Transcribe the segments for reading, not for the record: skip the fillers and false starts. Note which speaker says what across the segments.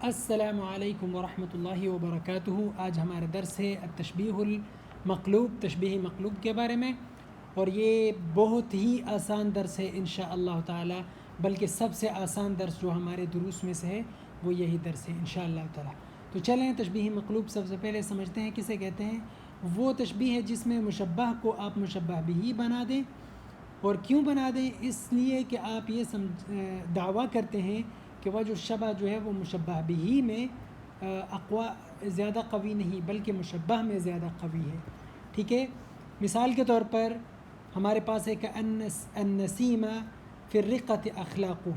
Speaker 1: السلام علیکم ورحمۃ اللہ وبرکاتہ۔ آج ہمارا درس ہے التشبیہ المقلوب، تشبیہ مقلوب کے بارے میں، اور یہ بہت ہی آسان درس ہے انشاءاللہ تعالی، بلکہ سب سے آسان درس جو ہمارے دروس میں سے ہے وہ یہی درس ہے انشاءاللہ تعالی۔ تو چلیں تشبیہ مقلوب سب سے پہلے سمجھتے ہیں کسے کہتے ہیں۔ وہ تشبیہ ہے جس میں مشبہ کو آپ مشبہ بھی بنا دیں، اور کیوں بنا دیں؟ اس لیے کہ آپ یہ دعویٰ کرتے ہیں کہ وجہ الشبہ جو ہے وہ مشبہ بھی میں زیادہ قوی نہیں بلکہ مشبہ میں زیادہ قوی ہے، ٹھیک ہے۔ مثال کے طور پر ہمارے پاس ہے کہ النسیم فی الرقۃ اخلاقہ۔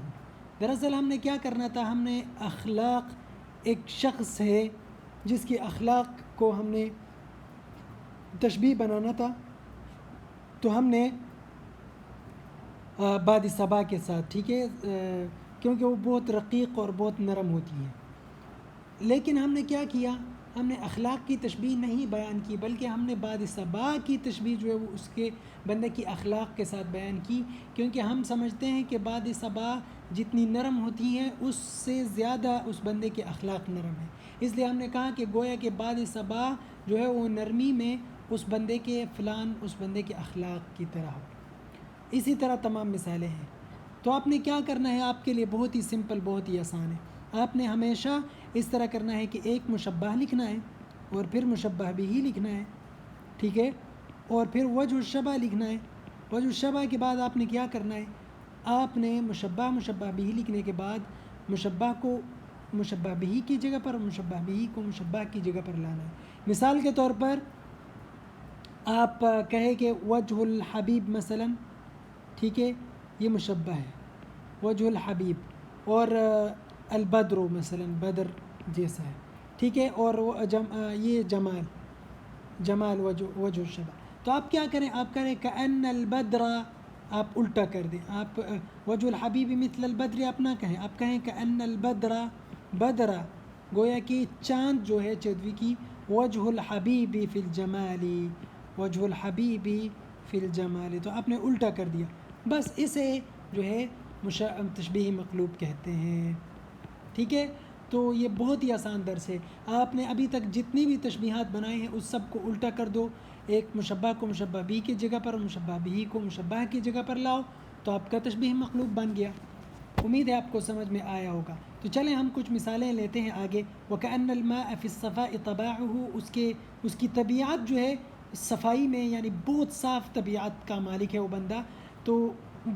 Speaker 1: دراصل ہم نے کیا کرنا تھا، ہم نے اخلاق، ایک شخص ہے جس کی اخلاق کو ہم نے تشبیہ بنانا تھا، تو ہم نے باد صبا کے ساتھ، ٹھیک ہے، کیونکہ وہ بہت رقیق اور بہت نرم ہوتی ہے۔ لیکن ہم نے کیا کیا، ہم نے اخلاق کی تشبیہ نہیں بیان کی، بلکہ ہم نے باد صبا کی تشبیہ جو ہے وہ اس کے بندے کی اخلاق کے ساتھ بیان کی، کیونکہ ہم سمجھتے ہیں کہ باد صبا جتنی نرم ہوتی ہیں اس سے زیادہ اس بندے کے اخلاق نرم ہیں۔ اس لیے ہم نے کہا کہ گویا کہ باد صبا جو ہے وہ نرمی میں اس بندے کے فلان اس بندے کے اخلاق کی طرح ہو۔ اسی طرح تمام مثالیں ہیں۔ تو آپ نے کیا کرنا ہے، آپ کے لیے بہت ہی سمپل، بہت ہی آسان ہے۔ آپ نے ہمیشہ اس طرح کرنا ہے کہ ایک مشبہ لکھنا ہے اور پھر مشبہ بھی لکھنا ہے، ٹھیک ہے، اور پھر وجہ الشبہ لکھنا ہے۔ وجہ الشبہ کے بعد آپ نے کیا کرنا ہے، آپ نے مشبہ بھی لکھنے کے بعد مشبہ کو مشبہ بھی کی جگہ پر، مشبہ بھی کو مشبہ کی جگہ پر لانا ہے۔ مثال کے طور پر آپ کہیں کہ وجہ الحبیب مثلا، ٹھیک ہے، یہ مشبہ ہے وجہ الحبیب، اور البدر مثلا بدر جیسا ہے، ٹھیک ہے، اور یہ جمال وجہ الشبہ۔ تو آپ کیا کریں، آپ کریں کأن البدر، آپ الٹا کر دیں، آپ وجہ الحبیب مثل البدر آپ نہ کہیں، آپ کہیں کأن البدر بدر، گویا کہ چاند جو ہے چودوی کی، وجہ الحبیب فی الجمال، وجہ الحبیب فی الجمال، تو آپ نے الٹا کر دیا۔ بس اسے جو ہے تشبیہ مقلوب کہتے ہیں، ٹھیک ہے۔ تو یہ بہت ہی آسان درس ہے۔ آپ نے ابھی تک جتنی بھی تشبیہات بنائے ہیں اس سب کو الٹا کر دو، ایک مشبہ کو مشبہ بھی کی جگہ پر، مشبہ بھی کو مشبہ کی جگہ پر لاؤ، تو آپ کا تشبیہ مقلوب بن گیا۔ امید ہے آپ کو سمجھ میں آیا ہوگا۔ تو چلیں ہم کچھ مثالیں لیتے ہیں آگے۔ وَكَأَنَّ الْمَاءَ فِي الصَّفَاءِ طَبَاعُهُ، اس کی طبیعت جو ہے صفائی میں، یعنی بہت صاف طبیعت کا مالک ہے وہ بندہ، تو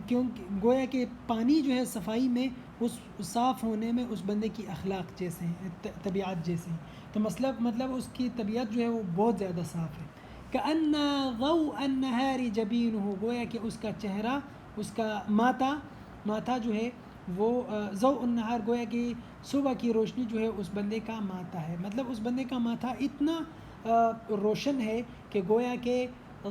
Speaker 1: کیونکہ گویا کہ پانی جو ہے صفائی میں، اس صاف ہونے میں اس بندے کی اخلاق جیسے ہیں، طبیعت جیسے ہیں، تو مطلب اس کی طبیعت جو ہے وہ بہت زیادہ صاف ہے۔ كأن ضوء النهار جبينه، گویا کہ اس کا چہرہ، اس کا ماتھا جو ہے وہ ضوء النہار، گویا کہ صبح کی روشنی جو ہے اس بندے کا ماتھا ہے، مطلب اس بندے کا ماتھا اتنا روشن ہے کہ گویا کہ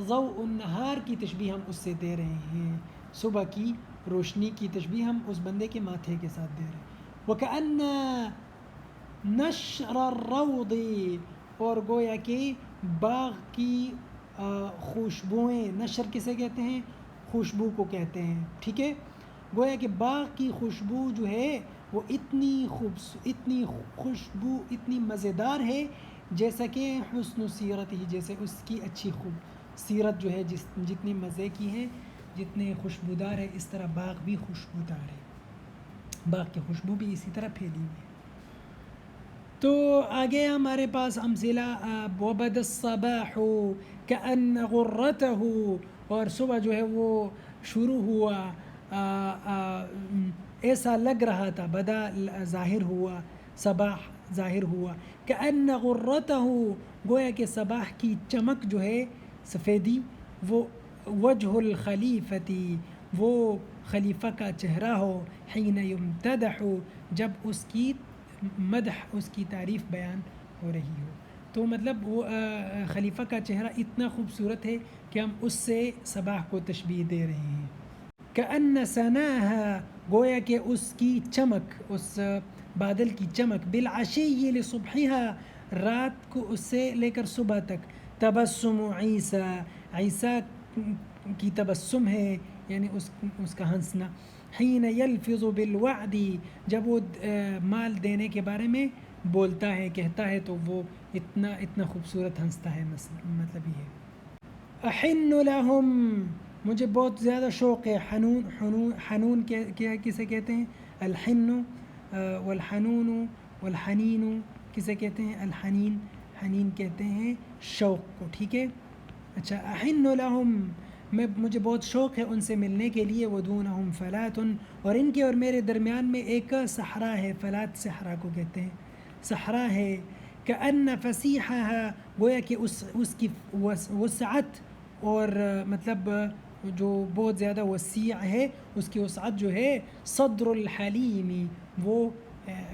Speaker 1: ضوء النہار کی تشبیہ ہم اس سے دے رہے ہیں، صبح کی روشنی کی تشبیہ ہم اس بندے کے ماتھے کے ساتھ دے رہے ہیں۔ وَكَأَنَّ نَشْرَ الرَّوْضِ، اور گویا کہ باغ کی خوشبوئیں، نشر کسے کہتے ہیں، خوشبو کو کہتے ہیں، ٹھیک ہے، گویا کہ باغ کی خوشبو جو ہے وہ اتنی خوشبو اتنی مزیدار ہے، جیسا کہ حسن سیرت ہی، جیسے اس کی اچھی سیرت جو ہے جتنی مزے کی ہے، جتنے خوشبودار ہے، اس طرح باغ بھی خوشبودار ہے، باغ کی خوشبو بھی اسی طرح پھیلی ہوئی ہے۔ تو آگے ہمارے پاس امثلہ، وَبَدَ الصَّبَاحُ كَأَنَّ غُرَّتَهُ، اور صبح جو ہے وہ شروع ہوا، ایسا لگ رہا تھا، بدا ظاہر ہوا، صباح ظاہر ہوا، كَأَنَّ غُرَّتَهُ، گویا کہ صباح کی چمک جو ہے، سفیدی، وہ وجہ الخلیفتی، وہ خلیفہ کا چہرہ ہو، حین یمتدح، جب اس کی مدح، اس کی تعریف بیان ہو رہی ہو، تو مطلب وہ خلیفہ کا چہرہ اتنا خوبصورت ہے کہ ہم اس سے صباح کو تشبیہ دے رہے ہیں۔ كأن سناها، گویا کہ اس کی چمک، اس بادل کی چمک، بالعشی لصبحها، رات کو اس سے لے کر صبح تک، تبسم عیسیٰ، عیسیٰ کی تبسم ہے، یعنی اس کا ہنسنا، حین یلفظ بالوعد، جب وہ مال دینے کے بارے میں بولتا ہے، کہتا ہے، تو وہ اتنا خوبصورت ہنستا ہے، مطلب یہ ہے۔ احن لہم، مجھے بہت زیادہ شوق ہے۔ حنون کسے کہتے ہیں؟ الحن والحنون والحنین کسے کہتے ہیں؟ الحنین، حنین کہتے ہیں شوق کو، ٹھیک ہے۔ اچھا، احن لہم، مجھے بہت شوق ہے ان سے ملنے کے لیے، ودونہم فلات، اور ان کے اور میرے درمیان میں ایک صحرا ہے، فلات صحرا کو کہتے ہیں، صحرا ہے، کأن فسیحہا، گویا کہ اس کی وسعت اور مطلب جو بہت زیادہ وسیع ہے، اس کی وسعت جو ہے، صدر الحلیم، وہ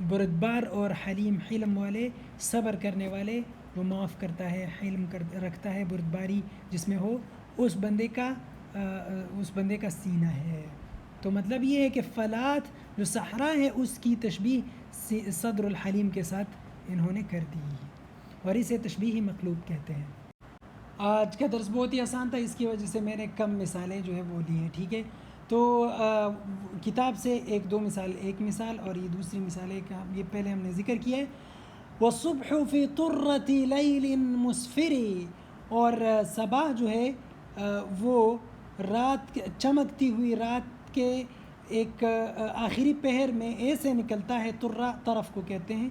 Speaker 1: بردبار اور حلیم، حلم والے، صبر کرنے والے، وہ معاف کرتا ہے، حلم رکھتا ہے، بردباری جس میں ہو، اس بندے کا سینہ ہے۔ تو مطلب یہ ہے کہ فلات جو صحرا ہے اس کی تشبیہ صدر الحلیم کے ساتھ انہوں نے کر دی، اور اسے تشبیہ مقلوب کہتے ہیں۔ آج کا درس بہت ہی آسان تھا، اس کی وجہ سے میں نے کم مثالیں جو ہے وہ لی ہیں، ٹھیک ہے۔ تو کتاب سے ایک مثال اور یہ دوسری مثال ہے کہ یہ پہلے ہم نے ذکر کیا ہے، والصبح فی طرۃ لیل مسفر، اور صبح جو ہے وہ رات چمکتی ہوئی رات کے ایک آخری پہر میں ایسے نکلتا ہے، طرہ طرف کو کہتے ہیں،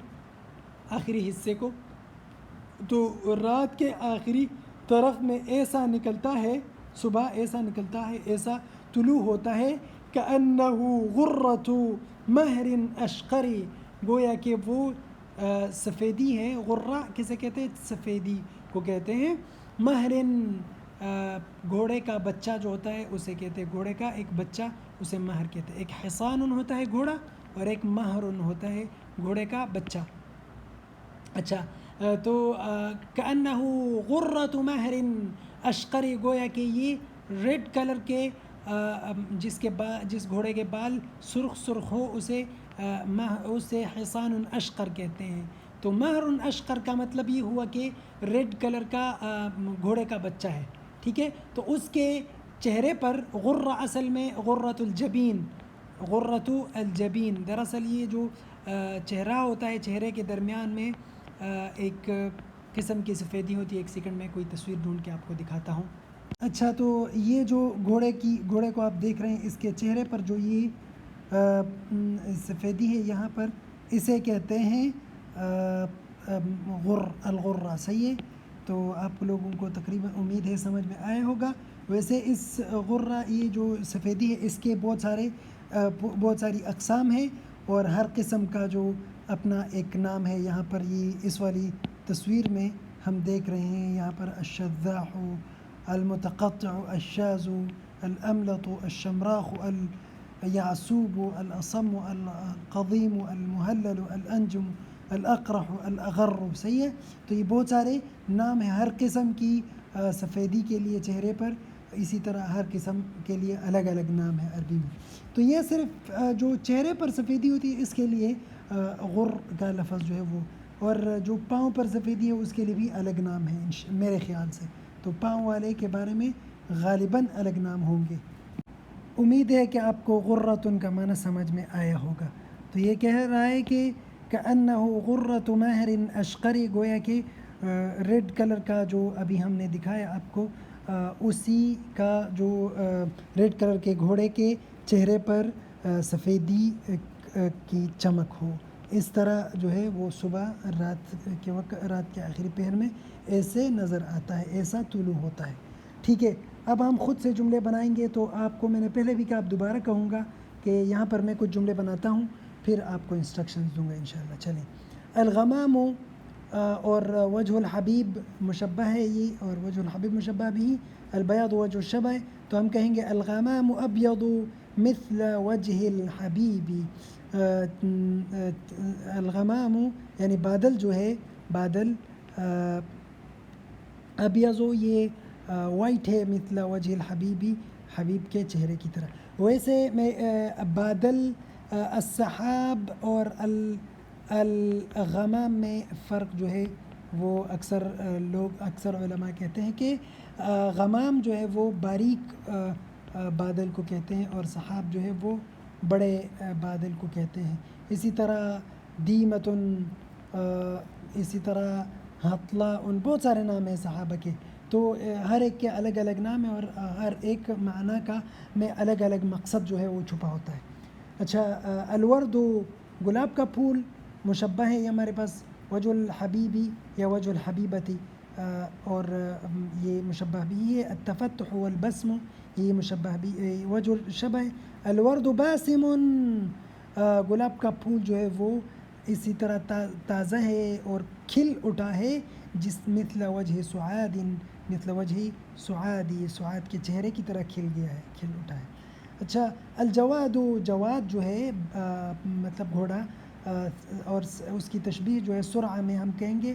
Speaker 1: آخری حصے کو، تو رات کے آخری طرف میں ایسا نکلتا ہے، صبح ایسا نکلتا ہے، ایسا طلوع ہوتا ہے، کأنہ غرۃ مہر اشقر، گویا کہ وہ سفیدی ہے، غرہ کسے کہتے ہیں؟ سفیدی کو کہتے ہیں، مہر گھوڑے کا بچہ جو ہوتا ہے اسے کہتے ہیں، گھوڑے کا ایک بچہ اسے مہر کہتے ہیں، ایک حصان ہوتا ہے گھوڑا، اور ایک مہر ہوتا ہے گھوڑے کا بچہ۔ اچھا، تو کأنہ غرۃ مہر اشقر، گویا کہ یہ ریڈ کلر کے جس گھوڑے کے بال سرخ ہو اسے حصان اشقر کہتے ہیں۔ تو مہر اشقر کا مطلب یہ ہوا کہ ریڈ کلر کا گھوڑے کا بچہ ہے، ٹھیک ہے۔ تو اس کے چہرے پر غرہ اصل میں غرۃ الجبین، غرۃ الجبین، دراصل یہ جو چہرہ ہوتا ہے، چہرے کے درمیان میں ایک قسم کی سفیدی ہوتی ہے۔ ایک سیکنڈ میں کوئی تصویر ڈھونڈ کے آپ کو دکھاتا ہوں۔ اچھا، تو یہ جو گھوڑے کو آپ دیکھ رہے ہیں، اس کے چہرے پر جو یہ سفیدی ہے یہاں پر، اسے کہتے ہیں الغرہ، صحیح ہے۔ تو آپ لوگوں کو تقریباً امید ہے سمجھ میں آیا ہوگا۔ ویسے اس غرہ، یہ جو سفیدی ہے، اس کے بہت ساری اقسام ہیں، اور ہر قسم کا جو اپنا ایک نام ہے۔ یہاں پر یہ اس والی تصویر میں ہم دیکھ رہے ہیں، یہاں پر الشذاح، المتقطع، الشاذ، الاملط، الشمراخ، اليعسوب، الاصم، القضیم، المهلل، الانجم، الاقرح، الاغر، صحیح ہے۔ تو یہ بہت سارے نام ہیں ہر قسم کی سفیدی کے لیے چہرے پر، اسی طرح ہر قسم کے لیے الگ الگ نام ہے عربی میں۔ تو یہ صرف جو چہرے پر سفیدی ہوتی ہے اس کے لیے غر کا لفظ جو ہے وہ، اور جو پاؤں پر سفیدی ہے اس کے لیے بھی الگ نام ہے میرے خیال سے۔ تو پاؤں والے کے بارے میں غالباً الگ نام ہوں گے۔ امید ہے کہ آپ کو غرۃ کا معنی سمجھ میں آیا ہوگا۔ تو یہ کہہ رہا ہے کہ کأنہ غرۃ مہر اشقر، گویا کہ ریڈ کلر کا جو ابھی ہم نے دکھایا آپ کو، اسی کا جو ریڈ کلر کے گھوڑے کے چہرے پر سفیدی کی چمک ہو، اس طرح جو ہے وہ صبح رات کے آخری پہر میں ایسے نظر آتا ہے، ایسا طلوع ہوتا ہے، ٹھیک ہے۔ اب ہم خود سے جملے بنائیں گے، تو آپ کو میں نے پہلے بھی کہا، اب دوبارہ کہوں گا کہ یہاں پر میں کچھ جملے بناتا ہوں، پھر آپ کو انسٹرکشنز دوں گا انشاءاللہ۔ چلیں، الغمام اور وجہ الحبیب مشبہ ہے یہ، اور وجہ الحبیب مشبہ بھی، البیاض وجہ الشبہ، تو ہم کہیں گے الغمام ابیض مثل وجہ الحبیب۔ الغمام یعنی بادل جو ہے، بادل ابیض، یہ وائٹ ہے، مثل وجہ الحبیبی، حبیب کے چہرے کی طرح۔ ویسے میں بادل، السحاب اور الغمام میں فرق جو ہے وہ اکثر علماء کہتے ہیں کہ غمام جو ہے وہ باریک بادل کو کہتے ہیں، اور سحاب جو ہے وہ بڑے بادل کو کہتے ہیں. اسی طرح دیمتن، اسی طرح حطلاء، بہت سارے نام ہیں صحابہ کے. تو ہر ایک کے الگ الگ نام ہیں اور ہر ایک معنی کا میں الگ الگ مقصد جو ہے وہ چھپا ہوتا ہے. اچھا، الورد گلاب کا پھول مشبہ ہے یہ ہمارے پاس وجہ الحبیبی یا وجہ الحبیبتی، اور یہ مشبہ بھی ہے. التفتح والبسم یہ مشبہ بھی وجہ الشبہ. الورد باسم، گلاب کا پھول جو ہے وہ اسی طرح تازہ ہے اور کھل اٹھا ہے، جس مثل وجہ سعاد، مثل وجہ سعادی، سعاد کے چہرے کی طرح کھل گیا ہے، کھل اٹھا ہے. اچھا، الجواد، جواد جو ہے مطلب گھوڑا، اور اس کی تشبیہ جو ہے سرعہ میں ہم کہیں گے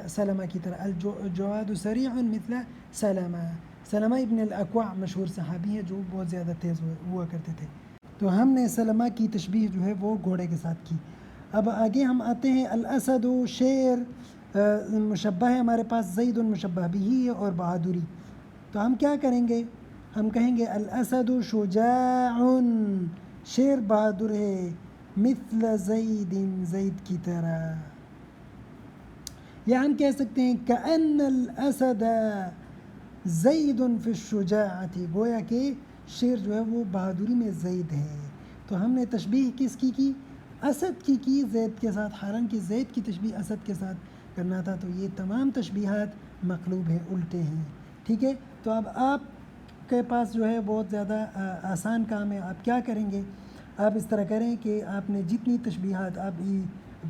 Speaker 1: سلمہ کی طرح. الجواد سریع مثل سلمہ. سلمہ ابن الاکوع مشہور صحابی ہے جو بہت زیادہ تیز ہوا کرتے تھے. تو ہم نے سلمہ کی تشبیہ جو ہے وہ گھوڑے کے ساتھ کی. اب آگے ہم آتے ہیں. الاسد، شیر مشبہ ہے ہمارے پاس زید مشبہ بھی ہے اور بہادری. تو ہم کیا کریں گے؟ ہم کہیں گے الاسد شجاع، شیر بہادر ہے، مثل زید، زید کی طرح. یا ہم کہہ سکتے ہیں کأن الاسد زید فی الشجاعۃ، گویا کہ شیر جو ہے وہ بہادری میں زید ہے. تو ہم نے تشبیہ کس کی اسد کی زید کے ساتھ، حالانکہ زید کی تشبیہ اسد کے ساتھ کرنا تھا. تو یہ تمام تشبیہات مقلوب ہیں، الٹے ہیں. ٹھیک ہے. تو اب آپ کے پاس جو ہے بہت زیادہ آسان کام ہے. آپ کیا کریں گے؟ آپ اس طرح کریں کہ آپ نے جتنی تشبیہات آپ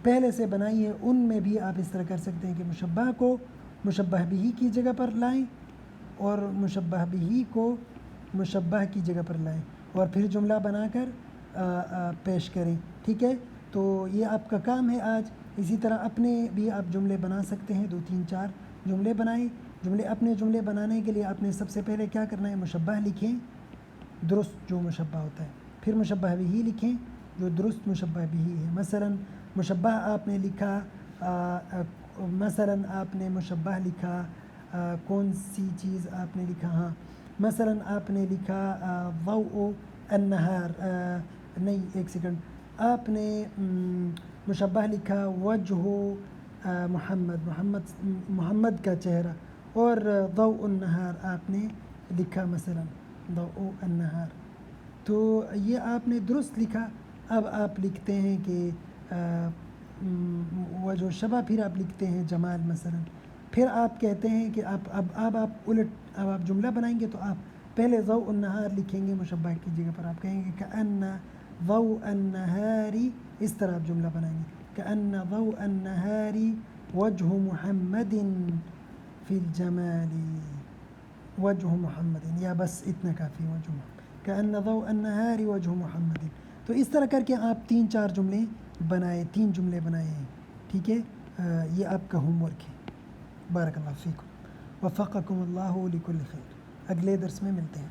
Speaker 1: پہلے سے بنائی ہے ان میں بھی آپ اس طرح کر سکتے ہیں کہ مشبہ کو مشبہ بھی کی جگہ پر لائیں اور مشبہ بھی کو مشبہ کی جگہ پر لائیں اور پھر جملہ بنا کر پیش کریں. ٹھیک ہے. تو یہ آپ کا کام ہے آج. اسی طرح اپنے بھی آپ جملے بنا سکتے ہیں، 2-3-4 جملے بنائیں. اپنے جملے بنانے کے لیے آپ نے سب سے پہلے کیا کرنا ہے؟ مشبہ لکھیں درست جو مشبہ ہوتا ہے، پھر مشبہ بھی لکھیں جو درست مشبہ بھی ہے. مثلا مشبہ آپ نے لکھا، مشبہ لکھا کون سی چیز آپ نے لکھا؟ ہاں، مثلا آپ نے لکھا ضوء النہار، نہیں ایک سیکنڈ، آپ نے مشبہ لکھا وجہ محمد کا چہرہ، اور ضوء النہار آپ نے لکھا مثلا ضوء النہار. تو یہ آپ نے درست لکھا. اب آپ لکھتے ہیں کہ وجہ شبہ، پھر آپ لکھتے ہیں جمال مثلا. پھر آپ کہتے ہیں کہ اب آپ جملہ بنائیں گے تو آپ پہلے ضوء النہار لکھیں گے مشبہ کی جگہ پر. آپ کہیں گے کأن ضوء النہار، اس طرح آپ جملہ بنائیں گے. کأن ضوء النہار وجہ محمد فی الجمال، وجہ محمد، یا بس اتنا کافی، وجہ محمد. کأن ضوء النہار وجہ محمد. تو اس طرح کر کے آپ 3-4 جملے بنائے، 3 جملے بنائے ہیں. ٹھیک ہے. یہ آپ کا ہوم ورک ہے. بارک اللہ فیکم، وفقکم اللہ لکل خیر. اگلے درس میں ملتے ہیں.